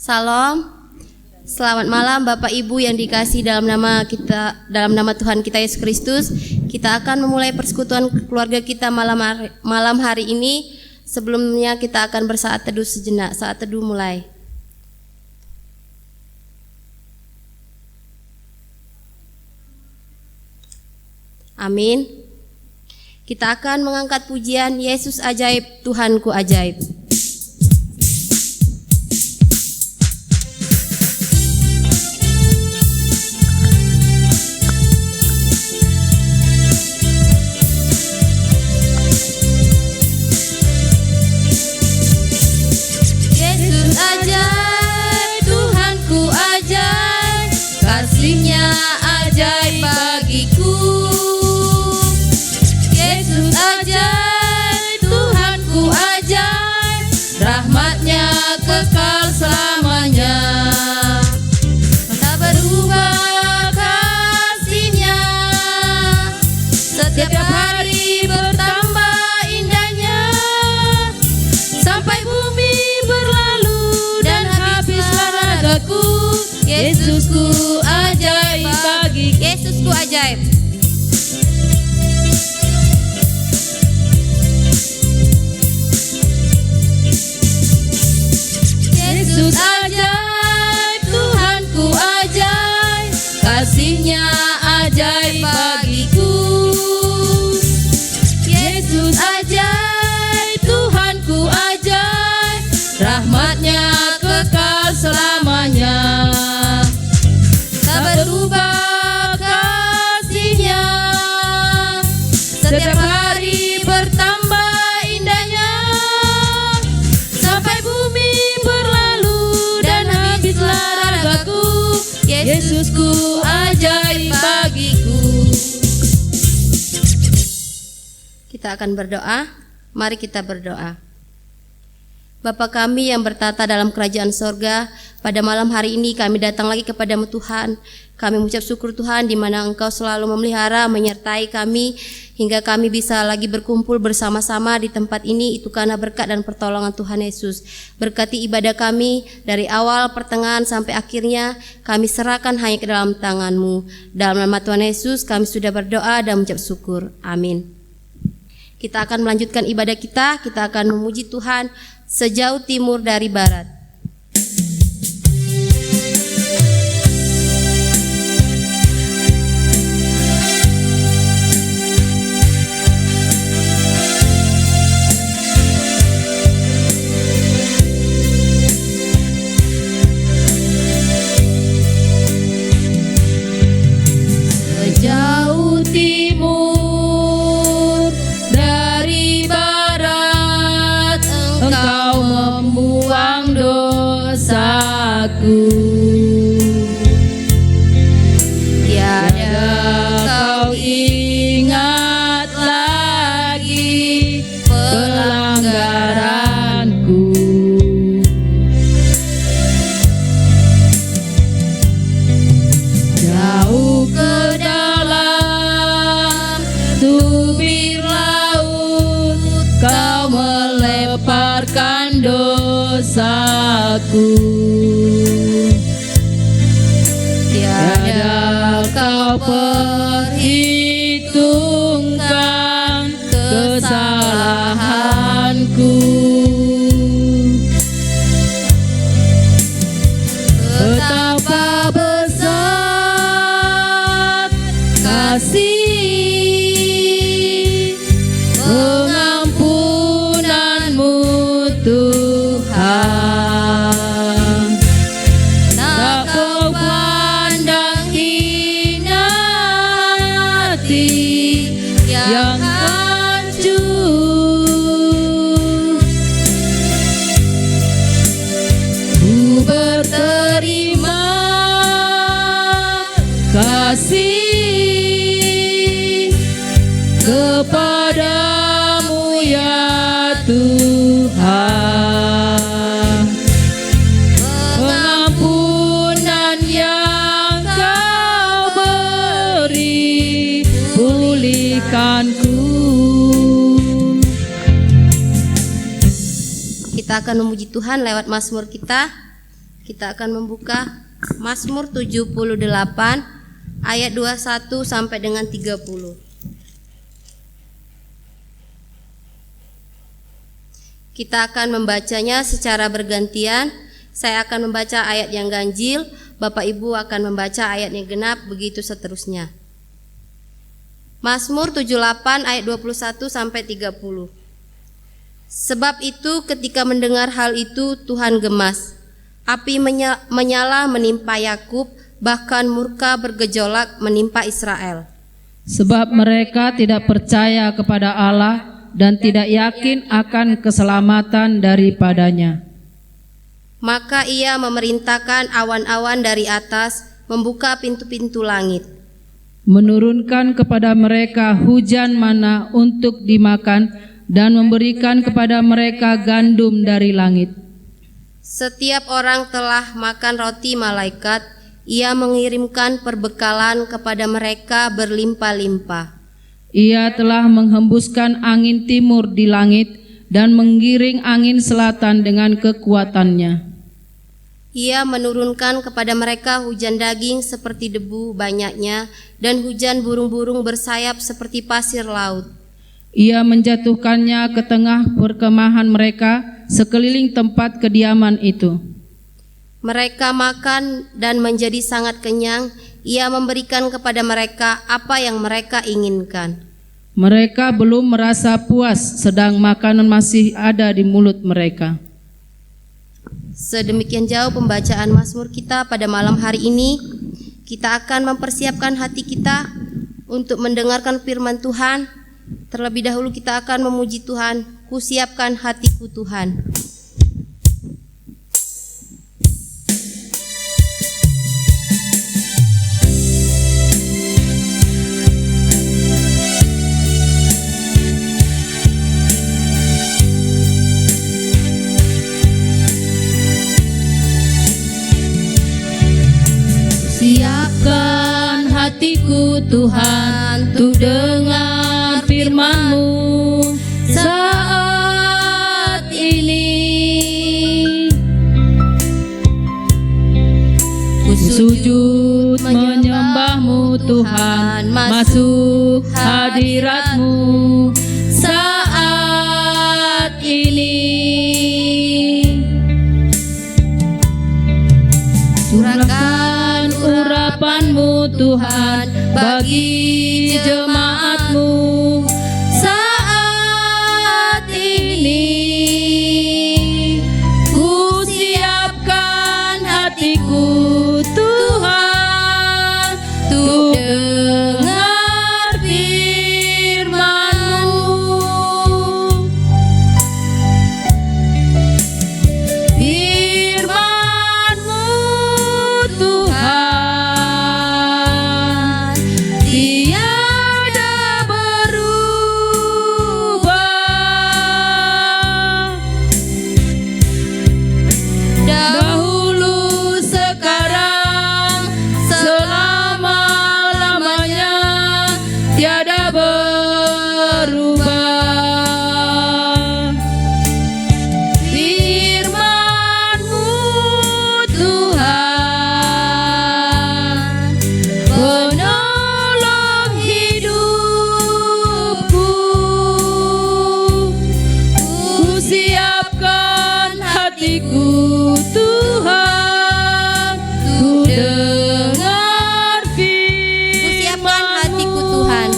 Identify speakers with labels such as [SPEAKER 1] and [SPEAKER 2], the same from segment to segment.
[SPEAKER 1] Salam. Selamat malam Bapak Ibu yang dikasihi dalam nama Tuhan kita Yesus Kristus. Kita akan memulai persekutuan keluarga kita malam hari ini. Sebelumnya kita akan bersaat teduh sejenak. Saat teduh mulai. Amin. Kita akan mengangkat pujian Yesus ajaib, Tuhanku ajaib.
[SPEAKER 2] Yesus ajaib, Tuhanku ajaib, kasih-Nya ajaib bagiku. Yesus ajaib, Tuhanku ajaib, rahmat-Nya kekal selamanya. Tak berubah kasih-Nya, setiap hari bertambah indahnya, sampai bumi berlalu dan habislah ragaku. Yesusku ajaib bagi
[SPEAKER 1] Yesusku ajaib.
[SPEAKER 2] Yesus ajaib, Tuhanku ajaib, kasih-Nya ajaib bagiku. Yesus ajaib, Tuhanku ajaib, rahmat-Nya kekal selamanya. Tak berubah kasih-Nya, setiap hari bertambah indahnya, sampai bumi berlalu dan habislah ragaku. Yesusku ajaib bagiku.
[SPEAKER 1] Kita akan berdoa. Mari kita berdoa. Bapa kami yang bertata dalam kerajaan sorga, pada malam hari ini kami datang lagi kepadamu Tuhan. Kami mengucap syukur Tuhan di mana Engkau selalu memelihara, menyertai kami hingga kami bisa lagi berkumpul bersama-sama di tempat ini. Itu karena berkat dan pertolongan Tuhan Yesus. Berkati ibadah kami dari awal, pertengahan sampai akhirnya, kami serahkan hanya ke dalam tangan-Mu. Dalam nama Tuhan Yesus kami sudah berdoa dan mengucap syukur. Amin. Kita akan melanjutkan ibadah kita. Kita akan memuji Tuhan sejauh timur dari barat.
[SPEAKER 2] Sejauh timur dari barat, Engkau membuang dosaku. Tiada Kau ingat lagi pelanggaranku. Jauh ke dalam tubir laut, Kau melemparkan dosaku. Tiada Kau perhitungkan kesalahanku. Betapa besar kasih pengampunan-Mu Tuhan. Tak Kau pandang hina hati yang hancur. Ku berterima kasih kepadamu ya Tuhan. Pengampunan yang Kau beri, pulihkanku.
[SPEAKER 1] Kita akan memuji Tuhan lewat mazmur kita. Kita akan membuka Mazmur 78 ayat 21 sampai dengan 30. Kita akan membacanya secara bergantian. Saya akan membaca ayat yang ganjil, Bapak Ibu akan membaca ayat yang genap, begitu seterusnya. Mazmur 78 ayat 21 sampai 30. Sebab itu ketika mendengar hal itu Tuhan gemas. Api menyala menimpa Yakub, bahkan murka bergejolak menimpa Israel.
[SPEAKER 2] Sebab mereka tidak percaya kepada Allah dan tidak yakin akan keselamatan daripadanya.
[SPEAKER 1] Maka ia memerintahkan awan-awan dari atas, membuka pintu-pintu langit.
[SPEAKER 2] Menurunkan kepada mereka hujan mana untuk dimakan dan memberikan kepada mereka gandum dari langit.
[SPEAKER 1] Setiap orang telah makan roti malaikat, ia mengirimkan perbekalan kepada mereka berlimpah-limpah.
[SPEAKER 2] Ia telah menghembuskan angin timur di langit dan menggiring angin selatan dengan kekuatannya.
[SPEAKER 1] Ia menurunkan kepada mereka hujan daging seperti debu banyaknya dan hujan burung-burung bersayap seperti pasir laut.
[SPEAKER 2] Ia menjatuhkannya ke tengah perkemahan mereka sekeliling tempat kediaman itu.
[SPEAKER 1] Mereka makan dan menjadi sangat kenyang. Ia memberikan kepada mereka apa yang mereka inginkan.
[SPEAKER 2] Mereka belum merasa puas, sedang makanan masih ada di mulut mereka.
[SPEAKER 1] Sedemikian jauh pembacaan Mazmur kita pada malam hari ini. Kita akan mempersiapkan hati kita untuk mendengarkan firman Tuhan. Terlebih dahulu kita akan memuji Tuhan. Kusiapkan hatiku Tuhan.
[SPEAKER 2] Siapkan hatiku Tuhan untuk dengar firman-Mu saat ini. Ku sujud menyembah-Mu Tuhan, masuk hadirat-Mu saat ini. Curahkan urapan-Mu Tuhan bagi jemaat-Mu saat ini. Ku siapkan hatiku Tuhan untuk dengar firman-Mu. Firman-Mu Tuhan tiada berubah. Dahulu, sekarang, selama-lamanya tiada berubah. Firman-Mu Tuhan, penolong hidupku. Ku siapkan hatiku Tuhan untuk dengar
[SPEAKER 1] Kusiapkan hatiku
[SPEAKER 2] firman-Mu.
[SPEAKER 1] Tuhan.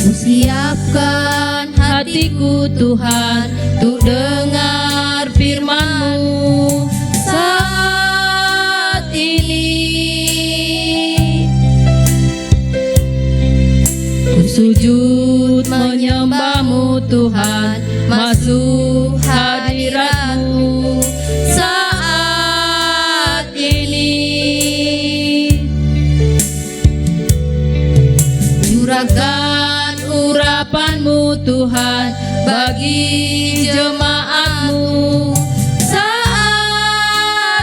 [SPEAKER 2] Ku siapkan hatiku Tuhan untuk dengar firman-Mu saat ini. Ku sujud menyembah-Mu Tuhan, masuk hadirat-Mu saat ini. Curahkan urapan-Mu Tuhan bagi jemaat-Mu saat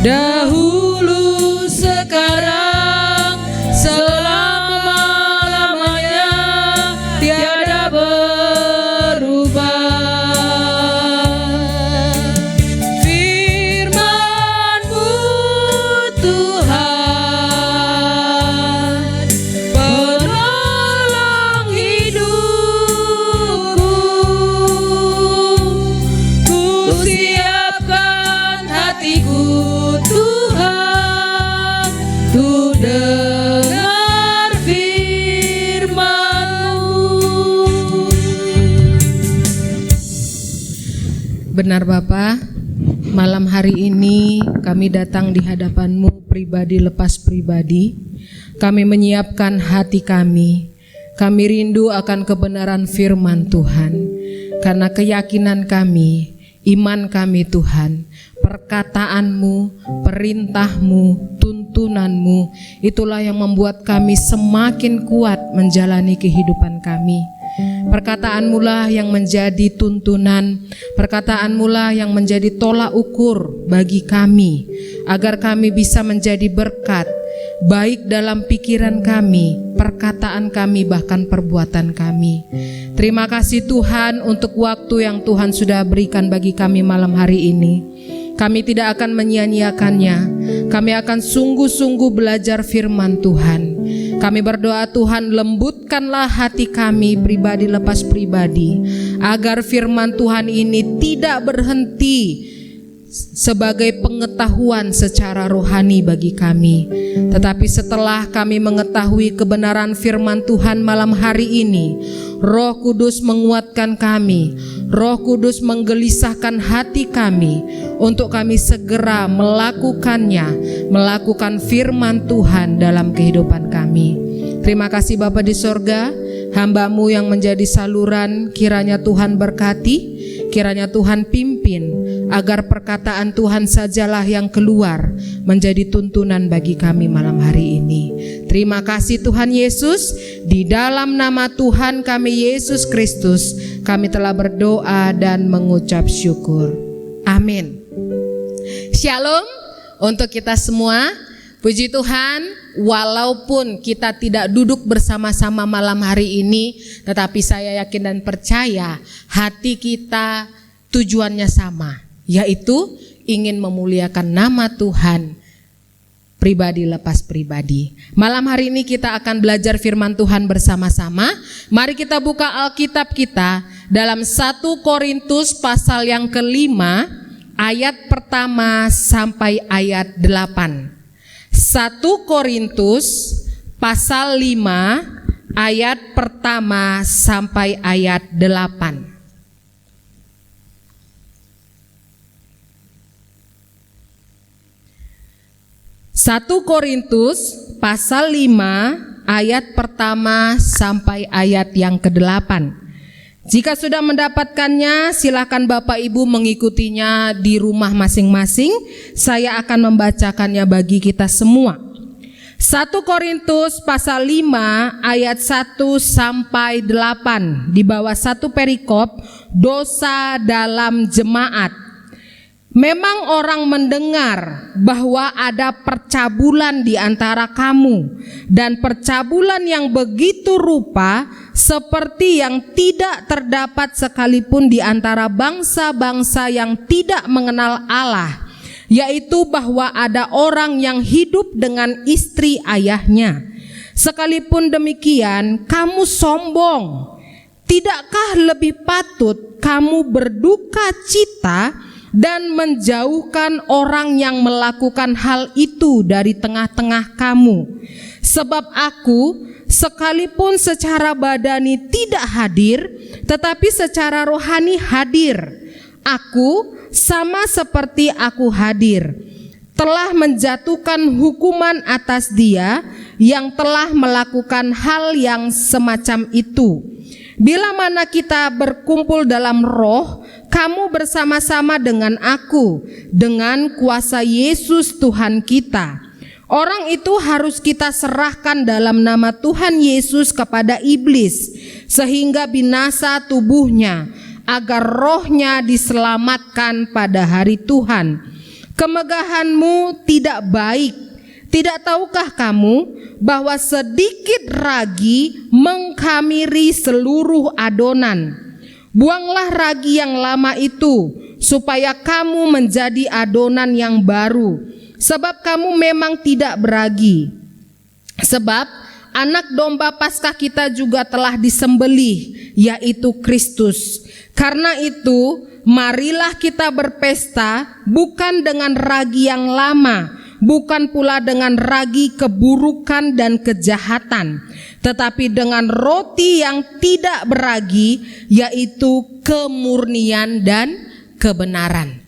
[SPEAKER 2] dahulu, sekarang, selama-lamanya, tiada berubah. Firman-Mu Tuhan, penolong hidupku. Ku siapkan hatiku Tuhan, ku dengar firman-Mu.
[SPEAKER 3] Benar Bapa, malam hari ini kami datang di hadapan-Mu pribadi lepas pribadi. Kami menyiapkan hati kami. Kami rindu akan kebenaran firman Tuhan. Karena keyakinan kami, iman kami Tuhan, perkataan-Mu, perintah-Mu, tuntunan-Mu, itulah yang membuat kami semakin kuat menjalani kehidupan kami. Perkataan-Mu lah yang menjadi tuntunan, perkataan-Mu lah yang menjadi tolak ukur bagi kami, agar kami bisa menjadi berkat, baik dalam pikiran kami, perkataan kami, bahkan perbuatan kami. Terima kasih Tuhan untuk waktu yang Tuhan sudah berikan bagi kami malam hari ini. Kami tidak akan menyia-nyiakannya. Kami akan sungguh-sungguh belajar firman Tuhan. Kami berdoa Tuhan, lembutkanlah hati kami pribadi lepas pribadi, agar firman Tuhan ini tidak berhenti sebagai pengetahuan secara rohani bagi kami. Tetapi setelah kami mengetahui kebenaran firman Tuhan malam hari ini, Roh Kudus menguatkan kami, Roh Kudus menggelisahkan hati kami untuk kami segera melakukannya, melakukan firman Tuhan dalam kehidupan kami. Terima kasih Bapa di sorga, hamba-Mu yang menjadi saluran, kiranya Tuhan berkati, kiranya Tuhan pimpin, agar perkataan Tuhan sajalah yang keluar menjadi tuntunan bagi kami malam hari ini. Terima kasih Tuhan Yesus, di dalam nama Tuhan kami Yesus Kristus, kami telah berdoa dan mengucap syukur. Amin. Shalom untuk kita semua. Puji Tuhan, walaupun kita tidak duduk bersama-sama malam hari ini, tetapi saya yakin dan percaya hati kita tujuannya sama, yaitu ingin memuliakan nama Tuhan pribadi lepas pribadi. Malam hari ini kita akan belajar firman Tuhan bersama-sama. Mari kita buka Alkitab kita dalam 1 Korintus pasal yang ke-5 ayat pertama sampai ayat 8. 1 Korintus pasal 5 ayat pertama sampai ayat 8. 1 Korintus pasal 5 ayat pertama sampai ayat yang ke-8. Jika sudah mendapatkannya, silakan Bapak Ibu mengikutinya di rumah masing-masing. Saya akan membacakannya bagi kita semua. 1 Korintus pasal 5 ayat 1 sampai 8. Di bawah satu perikop, dosa dalam jemaat. Memang orang mendengar bahwa ada percabulan di antara kamu, dan percabulan yang begitu rupa seperti yang tidak terdapat sekalipun di antara bangsa-bangsa yang tidak mengenal Allah, yaitu bahwa ada orang yang hidup dengan istri ayahnya. Sekalipun demikian, kamu sombong. Tidakkah lebih patut kamu berduka cita dan menjauhkan orang yang melakukan hal itu dari tengah-tengah kamu? Sebab aku, sekalipun secara badani tidak hadir, tetapi secara rohani hadir. Aku sama seperti aku hadir, telah menjatuhkan hukuman atas dia yang telah melakukan hal yang semacam itu. Bila mana kita berkumpul dalam roh, kamu bersama-sama dengan aku, dengan kuasa Yesus Tuhan kita. Orang itu harus kita serahkan dalam nama Tuhan Yesus kepada iblis, sehingga binasa tubuhnya, agar rohnya diselamatkan pada hari Tuhan. Kemegahanmu tidak baik. Tidak tahukah kamu bahwa sedikit ragi mengkhamiri seluruh adonan? Buanglah ragi yang lama itu, supaya kamu menjadi adonan yang baru, sebab kamu memang tidak beragi. Sebab anak domba Paskah kita juga telah disembelih, yaitu Kristus. Karena itu, marilah kita berpesta bukan dengan ragi yang lama, bukan pula dengan ragi keburukan dan kejahatan, tetapi dengan roti yang tidak beragi, yaitu kemurnian dan kebenaran.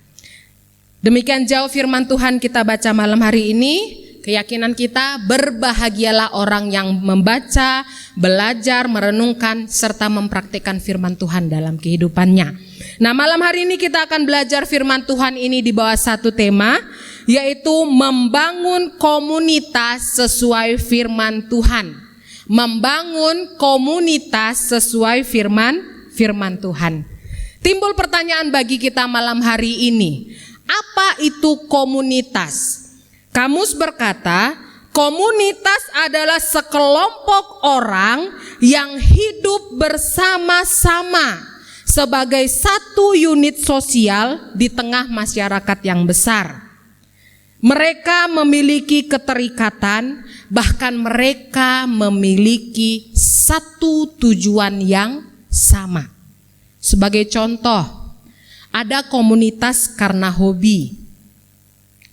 [SPEAKER 3] Demikian jauh firman Tuhan kita baca malam hari ini. Keyakinan kita, berbahagialah orang yang membaca, belajar, merenungkan, serta mempraktikkan firman Tuhan dalam kehidupannya. Nah, malam hari ini kita akan belajar firman Tuhan ini di bawah satu tema, yaitu membangun komunitas sesuai firman Tuhan. Membangun komunitas sesuai firman Tuhan. Timbul pertanyaan bagi kita malam hari ini, apa itu komunitas? Kamus berkata, komunitas adalah sekelompok orang yang hidup bersama-sama sebagai satu unit sosial di tengah masyarakat yang besar. Mereka memiliki keterikatan, bahkan mereka memiliki satu tujuan yang sama. Sebagai contoh, ada komunitas karena hobi.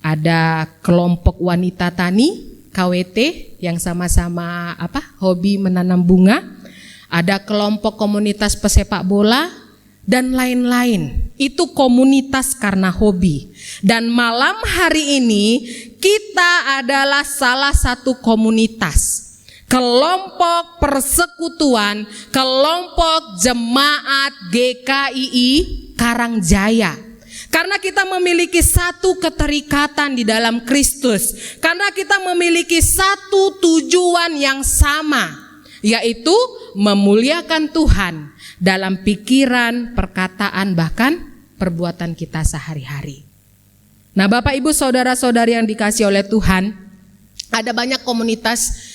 [SPEAKER 3] Ada kelompok wanita tani, KWT, yang sama-sama hobi menanam bunga. Ada kelompok komunitas pesepak bola dan lain-lain. Itu komunitas karena hobi. Dan malam hari ini kita adalah salah satu komunitas. Kelompok persekutuan, kelompok jemaat GKII Karangjaya. Karena kita memiliki satu keterikatan di dalam Kristus. Karena kita memiliki satu tujuan yang sama, yaitu memuliakan Tuhan dalam pikiran, perkataan, bahkan perbuatan kita sehari-hari. Nah, Bapak Ibu saudara-saudari yang dikasihi oleh Tuhan, ada banyak komunitas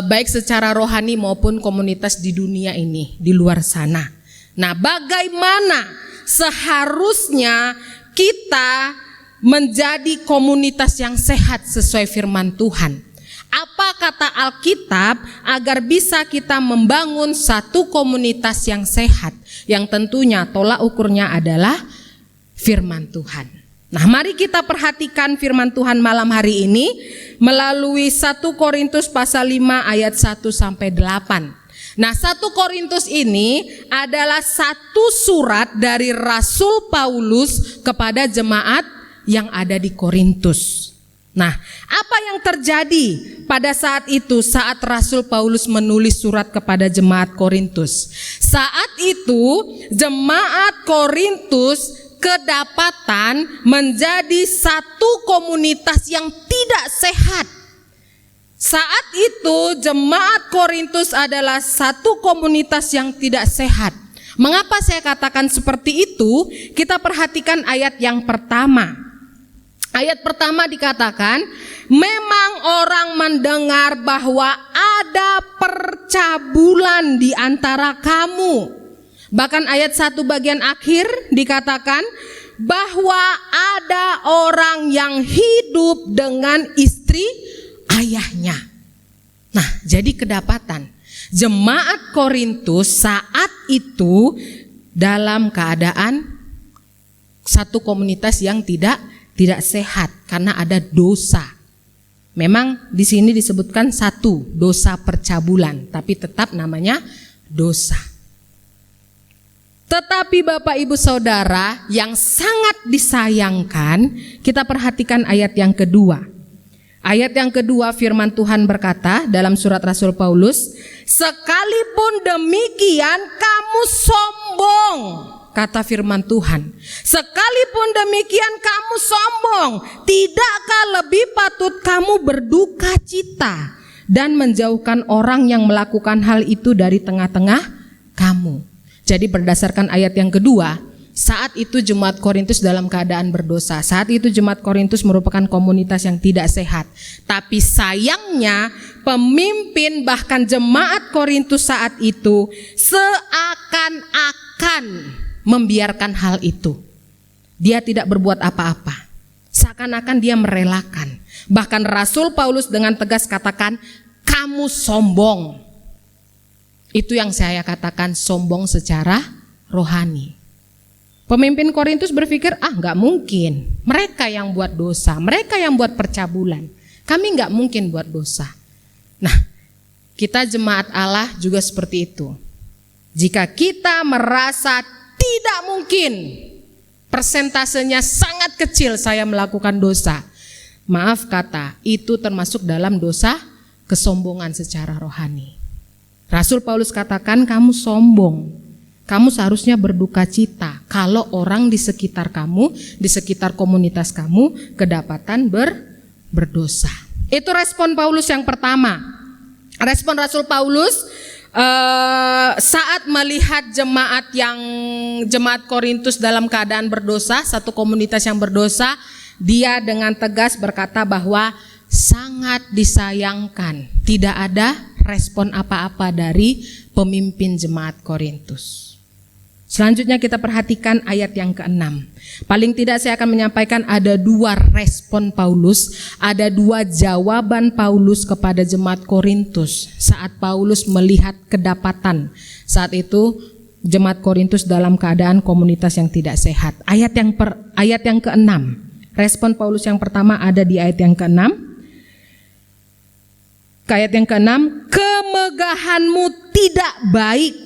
[SPEAKER 3] baik secara rohani maupun komunitas di dunia ini, di luar sana. Nah, bagaimana seharusnya kita menjadi komunitas yang sehat sesuai firman Tuhan? Apa kata Alkitab agar bisa kita membangun satu komunitas yang sehat, yang tentunya tolak ukurnya adalah firman Tuhan. Nah, mari kita perhatikan firman Tuhan malam hari ini melalui 1 Korintus pasal 5 ayat 1 sampai 8. Nah, 1 Korintus ini adalah satu surat dari Rasul Paulus kepada jemaat yang ada di Korintus. Nah, apa yang terjadi pada saat itu saat Rasul Paulus menulis surat kepada jemaat Korintus? Saat itu jemaat Korintus kedapatan menjadi satu komunitas yang tidak sehat. Saat itu jemaat Korintus adalah satu komunitas yang tidak sehat. Mengapa saya katakan seperti itu? Kita perhatikan ayat yang pertama. Ayat pertama dikatakan, memang orang mendengar bahwa ada percabulan di antara kamu. Bahkan ayat 1 bagian akhir dikatakan bahwa ada orang yang hidup dengan istri ayahnya. Nah, jadi kedapatan jemaat Korintus saat itu dalam keadaan satu komunitas yang tidak sehat karena ada dosa. Memang di sini disebutkan satu, dosa percabulan, tapi tetap namanya dosa. Tetapi Bapak Ibu Saudara yang sangat disayangkan, kita perhatikan ayat yang kedua. Ayat yang kedua firman Tuhan berkata dalam surat Rasul Paulus, sekalipun demikian kamu sombong, kata firman Tuhan. Sekalipun demikian kamu sombong, tidakkah lebih patut kamu berduka cita dan menjauhkan orang yang melakukan hal itu dari tengah-tengah kamu? Jadi berdasarkan ayat yang kedua, Saat itu jemaat Korintus dalam keadaan berdosa. Saat itu jemaat Korintus merupakan komunitas yang tidak sehat. Tapi sayangnya pemimpin bahkan jemaat Korintus saat itu seakan-akan membiarkan hal itu. Dia tidak berbuat apa-apa. Seakan-akan dia merelakan. Bahkan Rasul Paulus dengan tegas katakan, kamu sombong. Itu yang saya katakan sombong secara rohani. Pemimpin Korintus berpikir, nggak mungkin. Mereka yang buat dosa, mereka yang buat percabulan. Kami nggak mungkin buat dosa. Nah, kita jemaat Allah juga seperti itu. Jika kita merasa tidak mungkin, persentasenya sangat kecil saya melakukan dosa. Maaf kata, itu termasuk dalam dosa kesombongan secara rohani. Rasul Paulus katakan, kamu sombong. Kamu seharusnya berduka cita kalau orang di sekitar kamu, di sekitar komunitas kamu kedapatan berdosa. Itu respon Paulus yang pertama. Respon Rasul Paulus saat melihat jemaat Korintus dalam keadaan berdosa, satu komunitas yang berdosa, dia dengan tegas berkata bahwa sangat disayangkan tidak ada respon apa-apa dari pemimpin jemaat Korintus. Selanjutnya kita perhatikan ayat yang ke-6. Paling tidak saya akan menyampaikan ada 2 respon Paulus, ada 2 jawaban Paulus kepada jemaat Korintus saat Paulus melihat kedapatan. Saat itu jemaat Korintus dalam keadaan komunitas yang tidak sehat. Ayat yang ke-6. Respon Paulus yang pertama ada di ayat yang ke-6. Ayat yang ke-6, kemegahanmu tidak baik.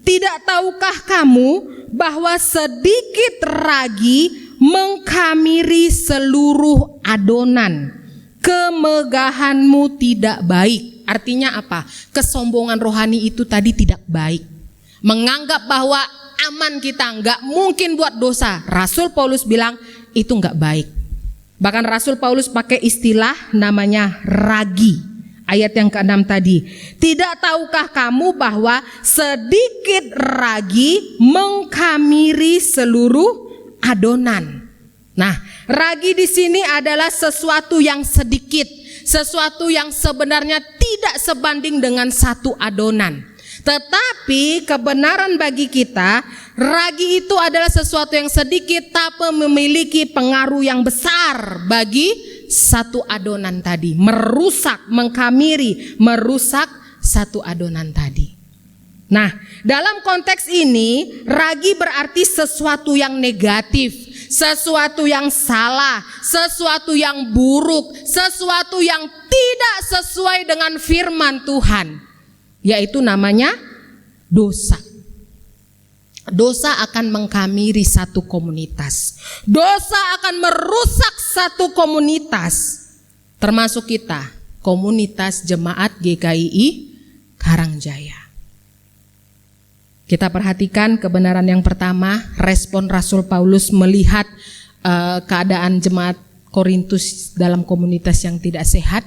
[SPEAKER 3] Tidak tahukah kamu bahwa sedikit ragi mengkamiri seluruh adonan? Kemegahanmu tidak baik. Artinya apa? Kesombongan rohani itu tadi tidak baik. Menganggap bahwa aman kita, nggak mungkin buat dosa. Rasul Paulus bilang itu nggak baik. Bahkan Rasul Paulus pakai istilah namanya ragi. Ayat yang ke-6 tadi, tidak tahukah kamu bahwa sedikit ragi mengkamiri seluruh adonan. Nah, ragi di sini adalah sesuatu yang sedikit, sesuatu yang sebenarnya tidak sebanding dengan satu adonan. Tetapi kebenaran bagi kita, ragi itu adalah sesuatu yang sedikit tapi memiliki pengaruh yang besar bagi satu adonan tadi, mengkamiri, merusak satu adonan tadi. Nah, dalam konteks ini, ragi berarti sesuatu yang negatif, sesuatu yang salah, sesuatu yang buruk, sesuatu yang tidak sesuai dengan firman Tuhan, yaitu namanya dosa. Dosa akan mengkamiri satu komunitas. Dosa akan merusak satu komunitas. Termasuk kita, komunitas jemaat GKII Karangjaya. Kita perhatikan kebenaran yang pertama, respon Rasul Paulus melihat keadaan jemaat Korintus dalam komunitas yang tidak sehat.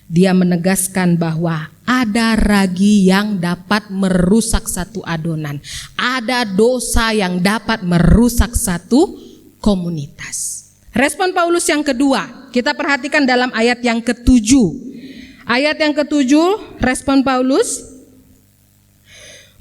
[SPEAKER 3] Dia menegaskan bahwa ada ragi yang dapat merusak satu adonan. Ada dosa yang dapat merusak satu komunitas. Respon Paulus yang kedua, kita perhatikan dalam ayat yang ke-7. Ayat yang ke-7, respon Paulus,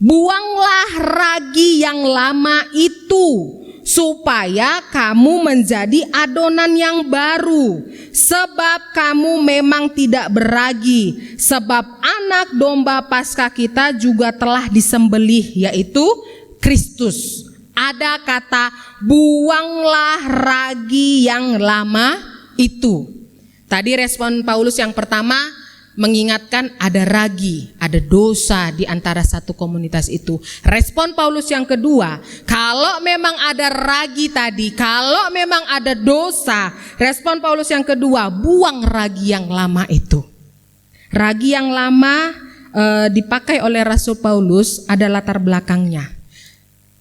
[SPEAKER 3] buanglah ragi yang lama itu, supaya kamu menjadi adonan yang baru. Sebab kamu memang tidak beragi, sebab anak domba Paskah kita juga telah disembelih, yaitu Kristus. Ada kata buanglah ragi yang lama itu. Tadi respon Paulus yang pertama mengingatkan ada ragi, ada dosa di antara satu komunitas itu. Respon Paulus yang kedua, kalau memang ada ragi tadi, kalau memang ada dosa, respon Paulus yang kedua, buang ragi yang lama itu. Ragi yang lama dipakai oleh Rasul Paulus ada latar belakangnya.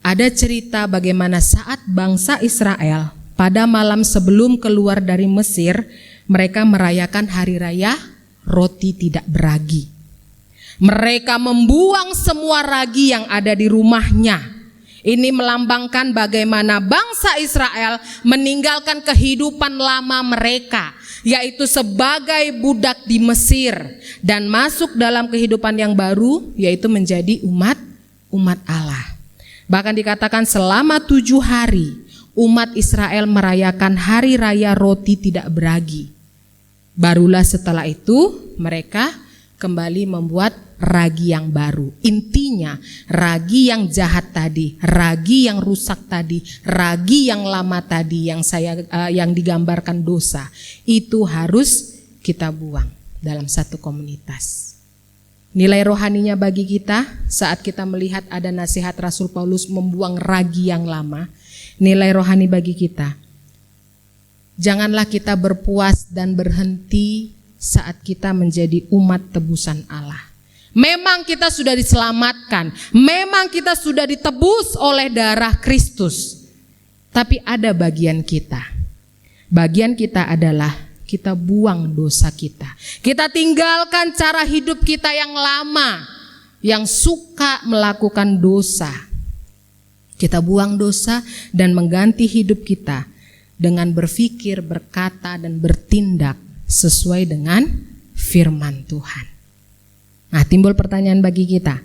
[SPEAKER 3] Ada cerita bagaimana saat bangsa Israel pada malam sebelum keluar dari Mesir, mereka merayakan hari raya roti tidak beragi. Mereka membuang semua ragi yang ada di rumahnya. Ini melambangkan bagaimana bangsa Israel meninggalkan kehidupan lama mereka, yaitu sebagai budak di Mesir, dan masuk dalam kehidupan yang baru, yaitu menjadi umat Allah. Bahkan dikatakan selama 7 hari umat Israel merayakan hari raya roti tidak beragi. Barulah setelah itu mereka kembali membuat ragi yang baru. Intinya ragi yang jahat tadi, ragi yang rusak tadi, ragi yang lama tadi yang digambarkan dosa, itu harus kita buang dalam satu komunitas. Nilai rohaninya bagi kita saat kita melihat ada nasihat Rasul Paulus membuang ragi yang lama, nilai rohani bagi kita, janganlah kita berpuas dan berhenti saat kita menjadi umat tebusan Allah. Memang kita sudah diselamatkan, memang kita sudah ditebus oleh darah Kristus, tapi ada bagian kita. Bagian kita adalah kita buang dosa kita. Kita tinggalkan cara hidup kita yang lama, yang suka melakukan dosa. Kita buang dosa dan mengganti hidup kita dengan berpikir, berkata, dan bertindak sesuai dengan firman Tuhan. Nah, timbul pertanyaan bagi kita,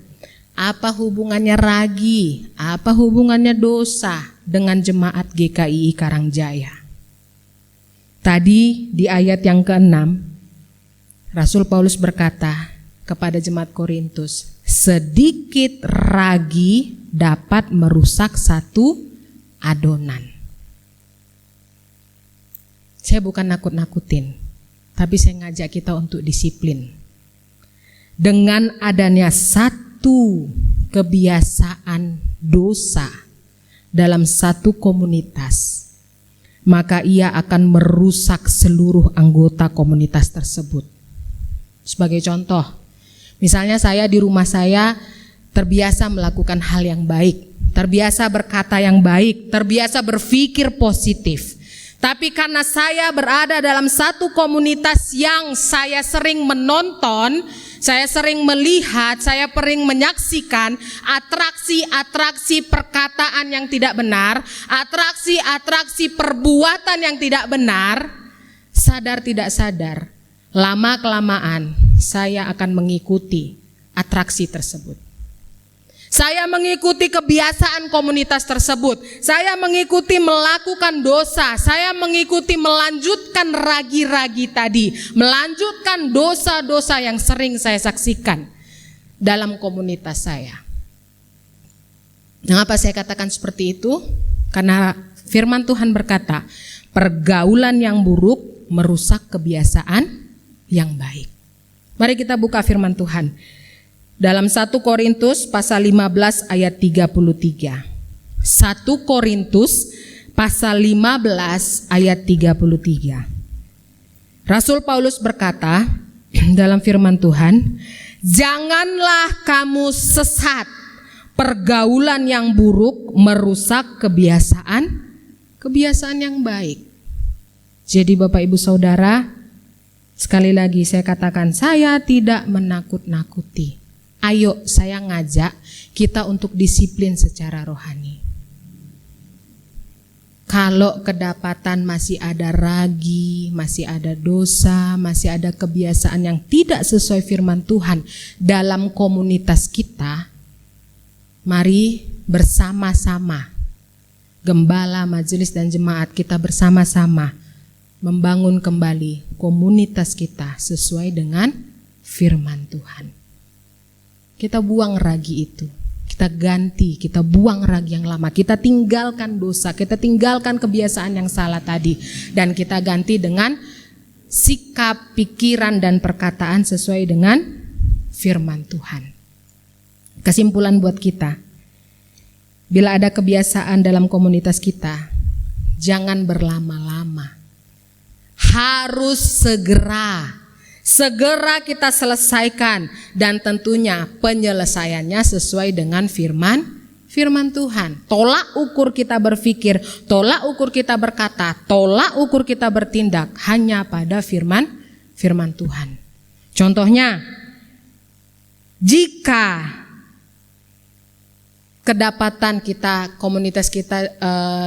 [SPEAKER 3] apa hubungannya ragi, apa hubungannya dosa dengan jemaat GKI Karangjaya? Tadi di ayat yang ke-6, Rasul Paulus berkata kepada jemaat Korintus, sedikit ragi dapat merusak satu adonan. Saya bukan nakut-nakutin, tapi saya ngajak kita untuk disiplin. Dengan adanya satu kebiasaan dosa dalam satu komunitas, maka ia akan merusak seluruh anggota komunitas tersebut. Sebagai contoh, misalnya saya di rumah saya terbiasa melakukan hal yang baik, terbiasa berkata yang baik, terbiasa berpikir positif. Tapi karena saya berada dalam satu komunitas yang saya sering menonton, saya sering melihat, saya sering menyaksikan atraksi-atraksi perkataan yang tidak benar, atraksi-atraksi perbuatan yang tidak benar, sadar tidak sadar, lama-kelamaan saya akan mengikuti atraksi tersebut. Saya mengikuti kebiasaan komunitas tersebut. Saya mengikuti melakukan dosa. Saya mengikuti melanjutkan ragi-ragi tadi. Melanjutkan dosa-dosa yang sering saya saksikan dalam komunitas saya. Mengapa saya katakan seperti itu? Karena firman Tuhan berkata, pergaulan yang buruk merusak kebiasaan yang baik. Mari kita buka firman Tuhan. Dalam 1 Korintus pasal 15 ayat 33. 1 Korintus pasal 15 ayat 33. Rasul Paulus berkata dalam firman Tuhan, janganlah kamu sesat, pergaulan yang buruk merusak kebiasaan yang baik. Jadi Bapak Ibu Saudara, sekali lagi saya katakan, saya tidak menakut-nakuti. Ayo saya ngajak kita untuk disiplin secara rohani. Kalau kedapatan masih ada ragi, masih ada dosa, masih ada kebiasaan yang tidak sesuai firman Tuhan dalam komunitas kita, mari bersama-sama, gembala, majelis dan jemaat kita bersama-sama membangun kembali komunitas kita sesuai dengan firman Tuhan. Kita buang ragi itu, kita ganti, kita buang ragi yang lama, kita tinggalkan dosa, kita tinggalkan kebiasaan yang salah tadi, dan kita ganti dengan sikap, pikiran, dan perkataan sesuai dengan firman Tuhan. Kesimpulan buat kita, bila ada kebiasaan dalam komunitas kita, jangan berlama-lama, harus segera kita selesaikan, dan tentunya penyelesaiannya sesuai dengan firman Tuhan. Tolak ukur kita berpikir, tolak ukur kita berkata, tolak ukur kita bertindak hanya pada firman Tuhan. Contohnya, jika kedapatan kita, komunitas kita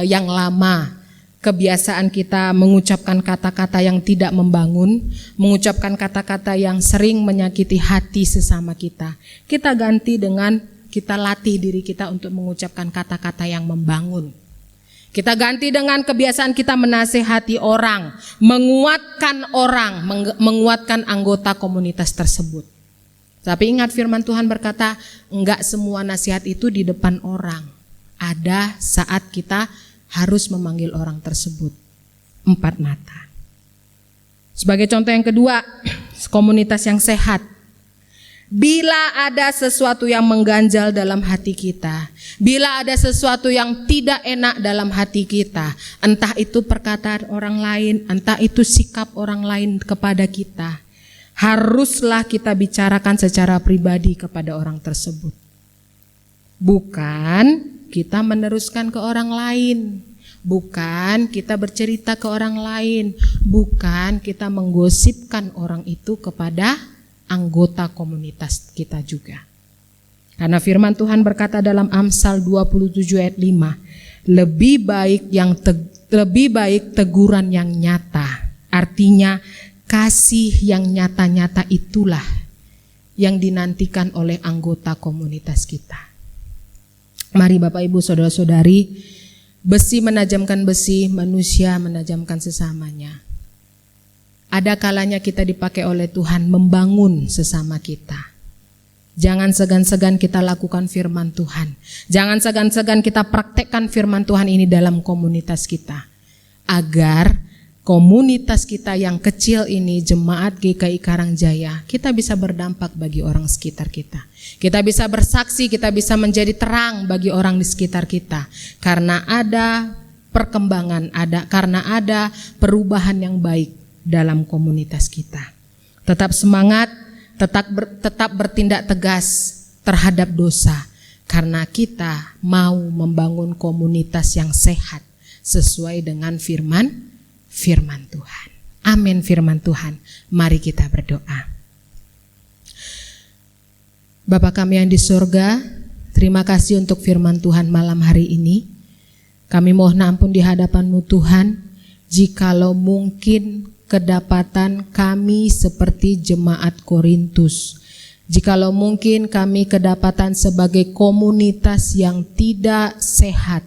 [SPEAKER 3] yang lama, kebiasaan kita mengucapkan kata-kata yang tidak membangun, mengucapkan kata-kata yang sering menyakiti hati sesama kita. Kita ganti dengan kita latih diri kita untuk mengucapkan kata-kata yang membangun. Kita ganti dengan kebiasaan kita menasehati orang, menguatkan anggota komunitas tersebut. Tapi ingat firman Tuhan berkata, enggak semua nasihat itu di depan orang. Ada saat kita harus memanggil orang tersebut empat mata. Sebagai contoh yang kedua, komunitas yang sehat. Bila ada sesuatu yang mengganjal dalam hati kita, bila ada sesuatu yang tidak enak dalam hati kita, entah itu perkataan orang lain, entah itu sikap orang lain kepada kita, haruslah kita bicarakan secara pribadi kepada orang tersebut. Bukan kita meneruskan ke orang lain, bukan kita bercerita ke orang lain, bukan kita menggosipkan orang itu kepada anggota komunitas kita juga. Karena firman Tuhan berkata dalam Amsal 27 ayat 5, lebih baik teguran yang nyata. Artinya kasih yang nyata-nyata itulah yang dinantikan oleh anggota komunitas kita. Mari Bapak Ibu Saudara-saudari, besi menajamkan besi, manusia menajamkan sesamanya. Ada kalanya kita dipakai oleh Tuhan membangun sesama kita. Jangan segan-segan kita lakukan firman Tuhan. Jangan segan-segan kita praktekkan firman Tuhan ini dalam komunitas kita. Agar komunitas kita yang kecil ini, Jemaat GKI Karangjaya, kita bisa berdampak bagi orang sekitar kita. Kita bisa bersaksi, kita bisa menjadi terang bagi orang di sekitar kita. Karena ada perkembangan, karena ada perubahan yang baik dalam komunitas kita. Tetap semangat, tetap bertindak tegas terhadap dosa, karena kita mau membangun komunitas yang sehat sesuai dengan firman Tuhan. Amin firman Tuhan. Mari kita berdoa. Bapa kami yang di surga, terima kasih untuk firman Tuhan malam hari ini. Kami mohon ampun di hadapan-Mu Tuhan, jikalau mungkin kedapatan kami seperti jemaat Korintus. Jikalau mungkin kami kedapatan sebagai komunitas yang tidak sehat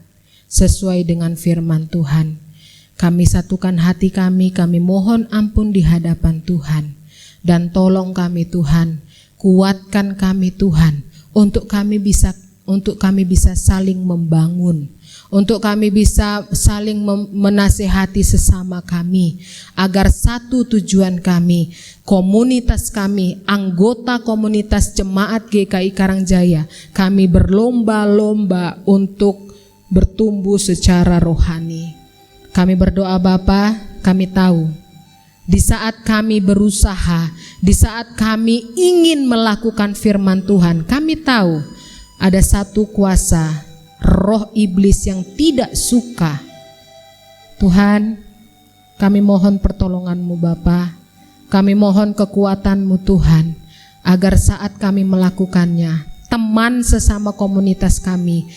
[SPEAKER 3] sesuai dengan firman Tuhan. Kami satukan hati kami mohon ampun di hadapan Tuhan. Dan tolong kami Tuhan, kuatkan kami Tuhan, untuk kami bisa saling membangun, untuk kami bisa saling menasehati sesama kami, agar satu tujuan kami, komunitas kami, anggota komunitas Jemaat GKI Karangjaya, kami berlomba-lomba untuk bertumbuh secara rohani. Kami berdoa Bapa, kami tahu di saat kami berusaha, di saat kami ingin melakukan firman Tuhan, kami tahu ada satu kuasa, roh iblis yang tidak suka. Tuhan, kami mohon pertolongan-Mu Bapa, kami mohon kekuatan-Mu Tuhan, agar saat kami melakukannya, teman sesama komunitas kami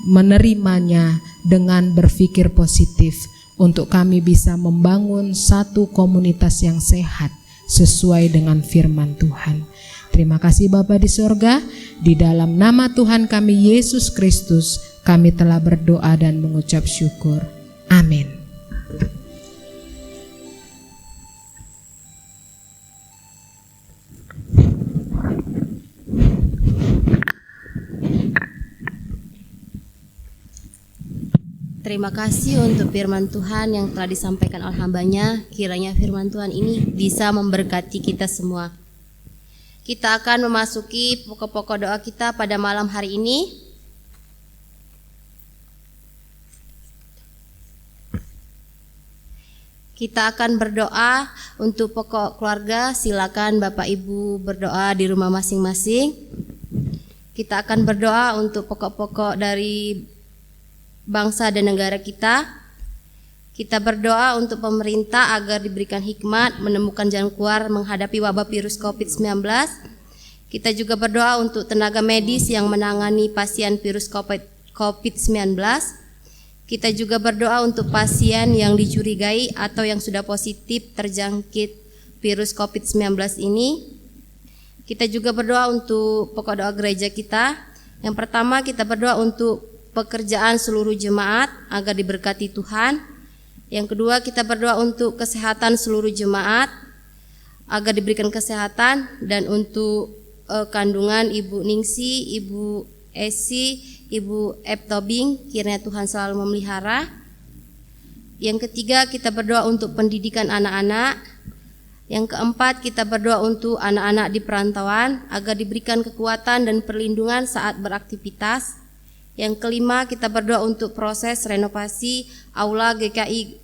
[SPEAKER 3] menerimanya dengan berpikir positif, untuk kami bisa membangun satu komunitas yang sehat sesuai dengan firman Tuhan. Terima kasih Bapa di sorga, di dalam nama Tuhan kami Yesus Kristus, kami telah berdoa dan mengucap syukur. Amin.
[SPEAKER 1] Terima kasih untuk firman Tuhan yang telah disampaikan oleh hamba-Nya. Kiranya firman Tuhan ini bisa memberkati kita semua. Kita akan memasuki pokok-pokok doa kita pada malam hari ini. Kita akan berdoa untuk pokok keluarga. Silakan Bapak Ibu berdoa di rumah masing-masing. Kita akan berdoa untuk pokok-pokok dari bangsa dan negara kita. Kita berdoa untuk pemerintah agar diberikan hikmat menemukan jalan keluar menghadapi wabah virus COVID-19. Kita juga berdoa untuk tenaga medis yang menangani pasien virus COVID-19. Kita juga berdoa untuk pasien yang dicurigai atau yang sudah positif terjangkit virus COVID-19 ini. Kita juga berdoa untuk pokok doa gereja kita. Yang pertama, kita berdoa untuk pekerjaan seluruh jemaat agar diberkati Tuhan. Yang kedua, kita berdoa untuk kesehatan seluruh jemaat agar diberikan kesehatan, dan untuk kandungan Ibu Ningsi, Ibu Esi, Ibu Tobing, kiranya Tuhan selalu memelihara. Yang ketiga, kita berdoa untuk pendidikan anak-anak. Yang keempat, kita berdoa untuk anak-anak di perantauan agar diberikan kekuatan dan perlindungan saat beraktivitas. Yang kelima, kita berdoa untuk proses renovasi Aula GKI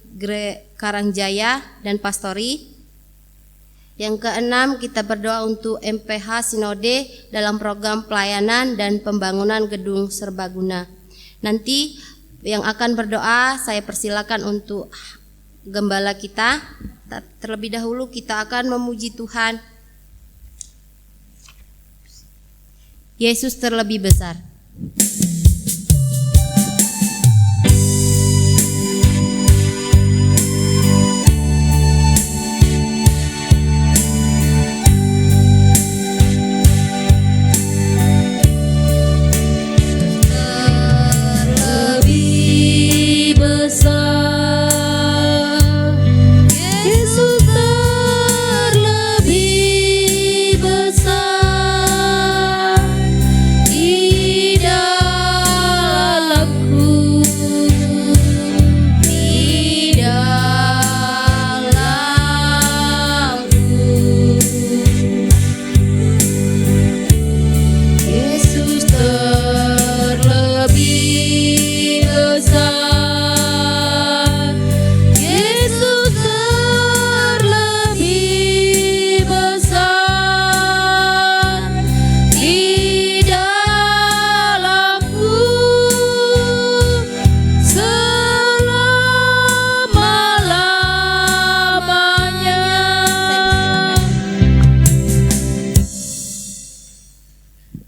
[SPEAKER 1] Karangjaya dan Pastori. Yang keenam, kita berdoa untuk MPH Sinode dalam program pelayanan dan pembangunan gedung serbaguna. Nanti yang akan berdoa saya persilakan untuk gembala kita. Terlebih dahulu kita akan memuji Tuhan. Yesus terlebih besar.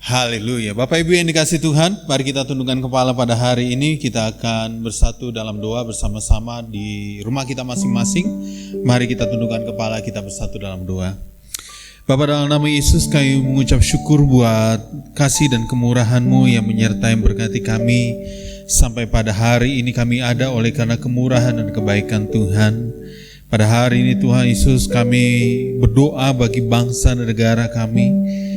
[SPEAKER 4] Haleluya. Bapak Ibu yang dikasihi Tuhan, mari kita tundukkan kepala pada hari ini. Kita akan bersatu dalam doa bersama-sama di rumah kita masing-masing. Mari kita tundukkan kepala, kita bersatu dalam doa. Bapa, dalam nama Yesus kami mengucap syukur buat kasih dan kemurahan-Mu yang menyertai berkati kami. Sampai pada hari ini kami ada oleh karena kemurahan dan kebaikan Tuhan. Pada hari ini Tuhan Yesus, kami berdoa bagi bangsa dan negara kami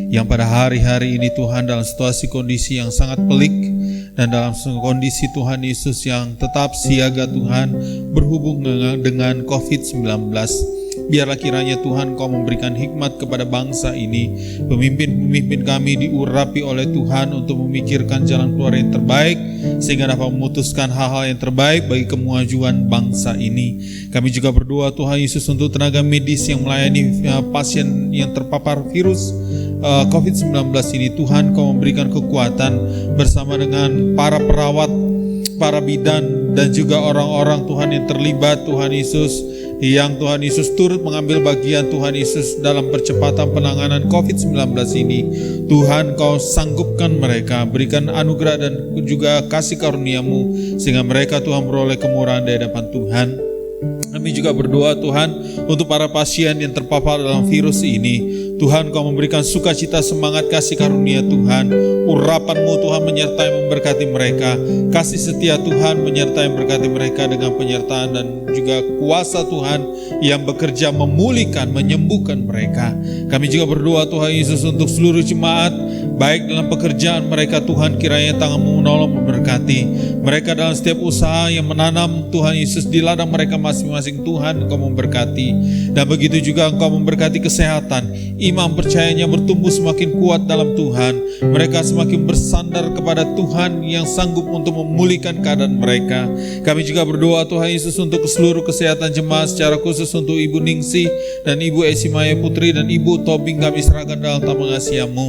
[SPEAKER 4] yang pada hari-hari ini Tuhan dalam situasi kondisi yang sangat pelik, dan dalam kondisi Tuhan Yesus yang tetap siaga Tuhan berhubung dengan COVID-19. Biarlah kiranya Tuhan Kau memberikan hikmat kepada bangsa ini. Pemimpin-pemimpin kami diurapi oleh Tuhan untuk memikirkan jalan keluar yang terbaik, sehingga dapat memutuskan hal-hal yang terbaik bagi kemajuan bangsa ini. Kami juga berdoa Tuhan Yesus untuk tenaga medis yang melayani pasien yang terpapar virus COVID-19 ini. Tuhan Kau memberikan kekuatan bersama dengan para perawat, para bidan, dan juga orang-orang Tuhan yang terlibat Tuhan Yesus, yang Tuhan Yesus turut mengambil bagian Tuhan Yesus dalam percepatan penanganan COVID-19 ini. Tuhan Kau sanggupkan mereka, berikan anugerah dan juga kasih karunia-Mu, sehingga mereka Tuhan beroleh kemurahan di hadapan Tuhan. Kami juga berdoa Tuhan untuk para pasien yang terpapar dalam virus ini. Tuhan Kau memberikan sukacita, semangat, kasih karunia Tuhan. Urapan-Mu Tuhan menyertai memberkati mereka. Kasih setia Tuhan menyertai memberkati mereka dengan penyertaan dan juga kuasa Tuhan yang bekerja memulihkan, menyembuhkan mereka. Kami juga berdoa Tuhan Yesus untuk seluruh jemaat, baik dalam pekerjaan mereka Tuhan, kiranya tangan-Mu menolong memberkati mereka dalam setiap usaha yang menanam Tuhan Yesus di ladang mereka masing-masing. Tuhan Engkau memberkati, dan begitu juga Engkau memberkati kesehatan. Iman percayanya bertumbuh semakin kuat dalam Tuhan. Mereka semakin bersandar kepada Tuhan yang sanggup untuk memulihkan keadaan mereka. Kami juga berdoa Tuhan Yesus untuk seluruh kesehatan jemaat, secara khusus untuk Ibu Ningsi dan Ibu Esi Maya Putri dan Ibu Tobing. Kami serahkan dalam tangan kasih-Mu.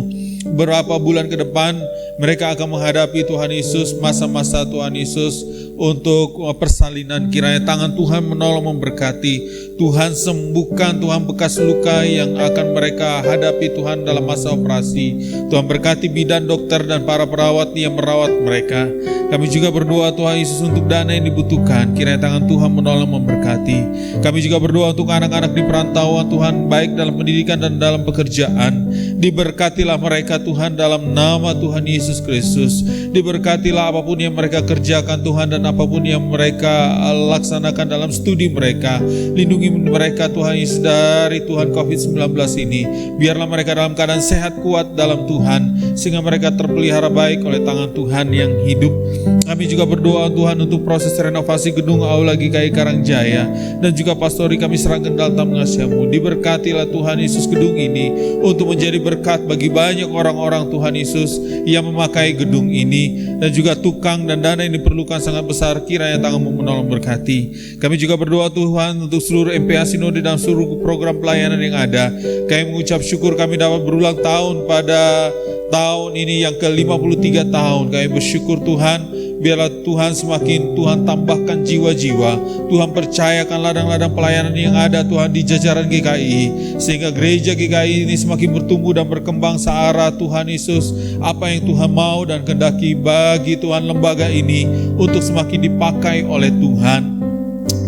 [SPEAKER 4] berapa bulan ke depan mereka akan menghadapi Tuhan Yesus, masa-masa Tuhan Yesus untuk persalinan. Kiranya tangan Tuhan menolong, memberkati. Tuhan sembuhkan, Tuhan bekas luka yang akan mereka hadapi Tuhan dalam masa operasi. Tuhan berkati bidan dokter dan para perawat yang merawat mereka. Kami juga berdoa Tuhan Yesus untuk dana yang dibutuhkan. Kiranya tangan Tuhan menolong, memberkati. Kami juga berdoa untuk anak-anak di perantauan Tuhan, baik dalam pendidikan dan dalam pekerjaan. Diberkatilah mereka Tuhan dalam nama Tuhan Yesus Kristus. Diberkatilah apapun yang mereka kerjakan Tuhan, dan apapun yang mereka laksanakan dalam studi mereka. Lindungi mereka Tuhan Yesus dari Tuhan COVID-19 ini. Biarlah mereka dalam keadaan sehat, kuat dalam Tuhan, sehingga mereka terpelihara baik oleh tangan Tuhan yang hidup. Kami juga berdoa Tuhan untuk proses renovasi gedung Aula GKI Karangjaya, dan juga pastori kami serahkan dalam tangan-Mu. Diberkatilah Tuhan Yesus gedung ini untuk menjadi berkat bagi banyak orang-orang Tuhan Yesus yang memakai gedung ini, dan juga tukang dan dana yang diperlukan sangat besar. Kiranya tangan-Mu menolong, berkati. Kami juga berdoa Tuhan untuk seluruh MPA Sinode dan seluruh program pelayanan yang ada. Kami mengucap syukur kami dapat berulang tahun pada tahun ini yang ke-53 tahun. Kami bersyukur Tuhan. Biarlah Tuhan semakin Tuhan tambahkan jiwa-jiwa. Tuhan percayakan ladang-ladang pelayanan yang ada Tuhan di jajaran GKI, sehingga gereja GKI ini semakin bertumbuh dan berkembang searah Tuhan Yesus, apa yang Tuhan mau dan kehendaki bagi Tuhan lembaga ini untuk semakin dipakai oleh Tuhan.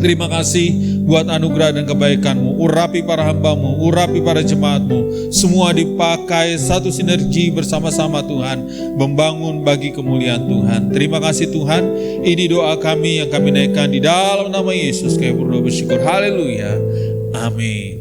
[SPEAKER 4] Terima kasih buat anugerah dan kebaikan-Mu. Urapi para hamba-Mu, urapi para jemaat-Mu. Semua dipakai satu sinergi bersama-sama Tuhan, membangun bagi kemuliaan Tuhan. Terima kasih Tuhan. Ini doa kami yang kami naikkan di dalam nama Yesus. Kami berdoa bersyukur. Haleluya. Amin.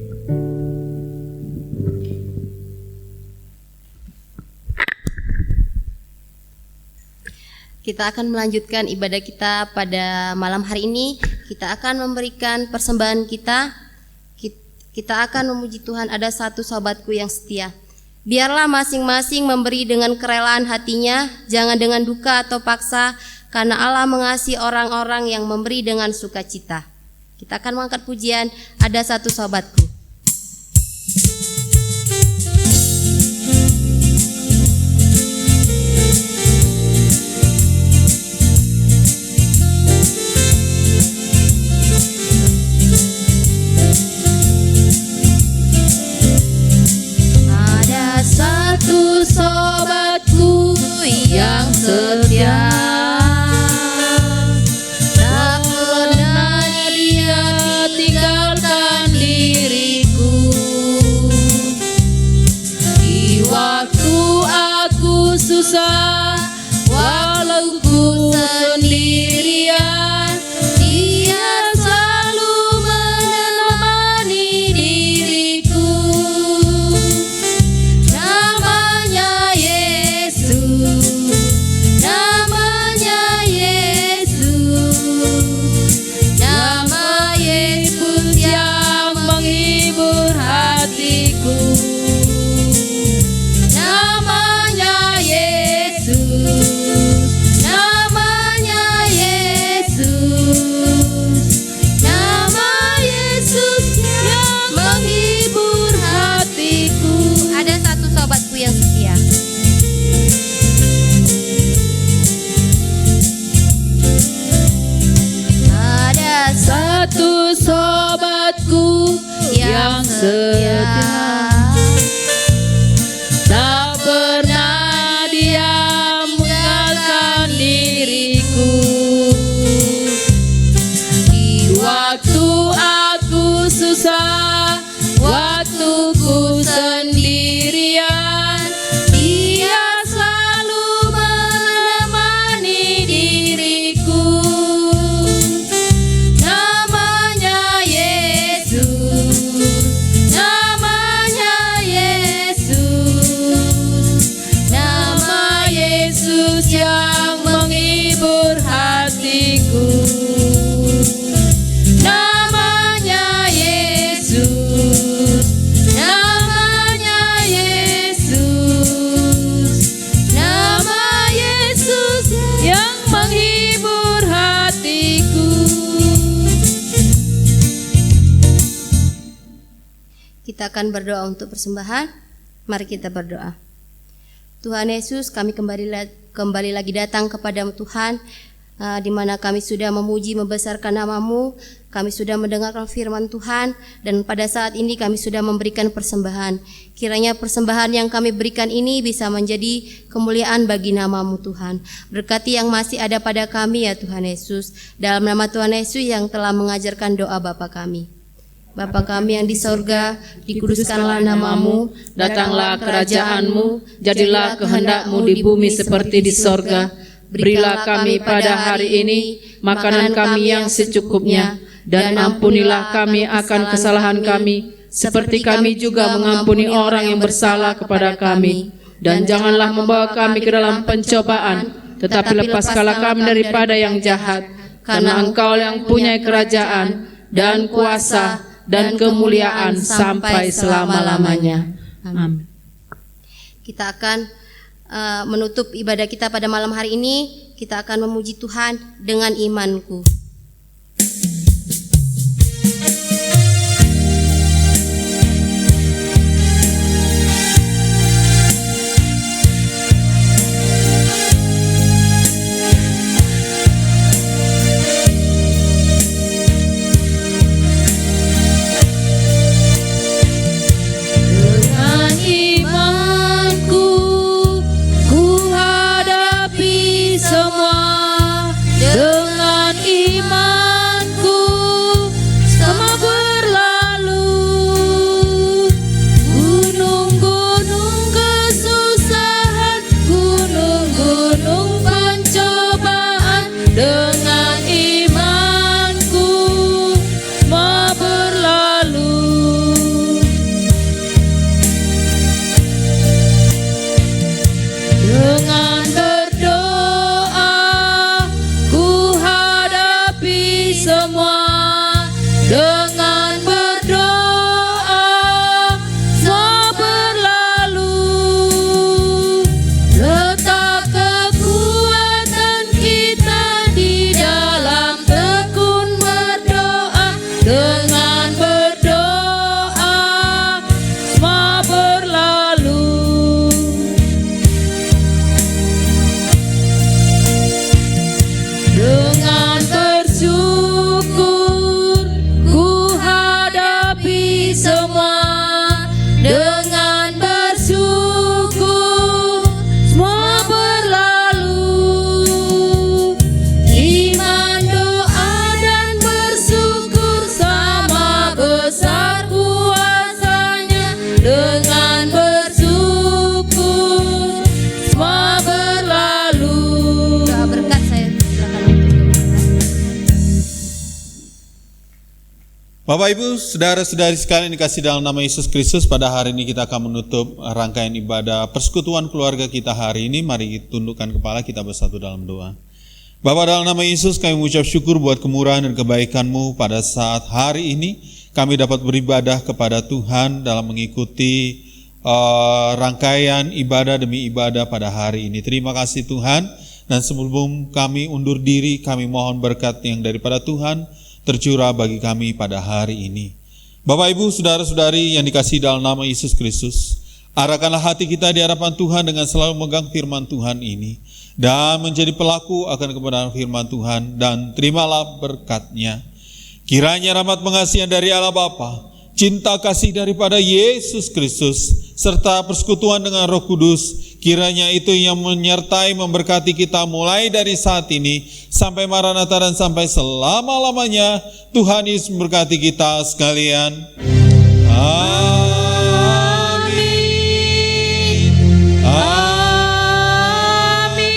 [SPEAKER 1] Kita akan melanjutkan ibadah kita pada malam hari ini. Kita akan memberikan persembahan kita. Kita akan memuji Tuhan. Ada satu sahabatku yang setia. Biarlah masing-masing memberi dengan kerelaan hatinya, jangan dengan duka atau paksa, karena Allah mengasihi orang-orang yang memberi dengan sukacita. Kita akan mengangkat pujian. Ada satu sahabatku.
[SPEAKER 5] Sobatku yang setia, tak pernah dia tinggalkan diriku. Di waktu aku susah, walau ku sendirian, dia selalu menemani diriku. Namanya Yesus, nama Yesus yang menghibur hatiku. Namanya Yesus, namanya Yesus, nama Yesus yang menghibur hatiku.
[SPEAKER 1] Ada satu sahabatku yang setia.
[SPEAKER 5] Ada satu sobatku yang setia, tak pernah dia meninggalkan diriku. Di waktu aku susah, waktu ku sendirian, dia selalu menemani diriku. Namanya Yesus, namanya Yesus, nama Yesus yang menghibur hatiku. Namanya Yesus, namanya Yesus, nama Yesus yang menghibur hatiku.
[SPEAKER 1] Kita akan berdoa untuk persembahan. Mari kita berdoa. Tuhan Yesus, kami kembali lagi datang kepadamu Tuhan, di mana kami sudah memuji membesarkan nama-Mu, kami sudah mendengarkan firman Tuhan, dan pada saat ini kami sudah memberikan persembahan. Kiranya persembahan yang kami berikan ini bisa menjadi kemuliaan bagi nama-Mu Tuhan. Berkati yang masih ada pada kami ya Tuhan Yesus, dalam nama Tuhan Yesus yang telah mengajarkan doa Bapa kami. Bapa kami yang di sorga, dikuduskanlah nama-Mu,
[SPEAKER 5] Datanglah kerajaan-Mu, jadilah kehendak-Mu di bumi seperti di sorga. Berilah kami pada hari ini makanan kami yang secukupnya, dan ampunilah kami akan kesalahan kami, seperti kami juga mengampuni orang yang bersalah kepada kami. Dan janganlah membawa kami ke dalam pencobaan, tetapi lepaskanlah kami daripada yang jahat, karena Engkau yang punya kerajaan dan kuasa dan kemuliaan sampai selama-lamanya. Amin.
[SPEAKER 1] Kita akan menutup ibadah kita pada malam hari ini. Kita akan memuji Tuhan dengan imanku.
[SPEAKER 5] Dengan imanku semua berlalu, gunung-gunung kesusahan, gunung-gunung pencobaan, dengan imanku semua berlalu. Dengan berdoa semua, dengan berdoa semua berlalu. Letak kekuatan kita di dalam tekun berdoa, dengan berdoa semua berlalu. Dengan bersyukur ku hadapi semua, dengan bersyukur semua berlalu. Iman, doa dan bersyukur sama besar kuasanya, dengan bersyukur semua berlalu.
[SPEAKER 1] Doa berkat saya silakan untuk
[SPEAKER 4] Bapak Ibu, saudara-saudari sekalian dikasih dalam nama Yesus Kristus, pada hari ini kita akan menutup rangkaian ibadah persekutuan keluarga kita hari ini. Mari kita tundukkan kepala, kita bersatu dalam doa. Bapa, dalam nama Yesus kami mengucap syukur buat kemurahan dan kebaikan-Mu pada saat hari ini. Kami dapat beribadah kepada Tuhan dalam mengikuti rangkaian ibadah demi ibadah pada hari ini. Terima kasih Tuhan, dan sebelum kami undur diri, kami mohon berkat yang daripada Tuhan tercurah bagi kami pada hari ini. Bapak Ibu, saudara-saudari yang dikasihi dalam nama Yesus Kristus, arahkanlah hati kita di hadapan Tuhan dengan selalu memegang firman Tuhan ini dan menjadi pelaku akan kebenaran firman Tuhan, dan terimalah berkat-Nya. Kiranya rahmat pengasihan dari Allah Bapa, cinta kasih daripada Yesus Kristus, serta persekutuan dengan Roh Kudus, kiranya itu yang menyertai memberkati kita mulai dari saat ini sampai Maranatha dan sampai selama-lamanya. Tuhan Yesus memberkati kita sekalian. Amin. Amin.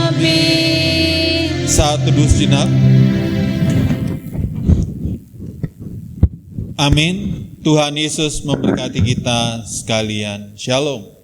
[SPEAKER 4] Amin. Saat teduh sejenak. Amin. Tuhan Yesus memberkati kita sekalian. Shalom.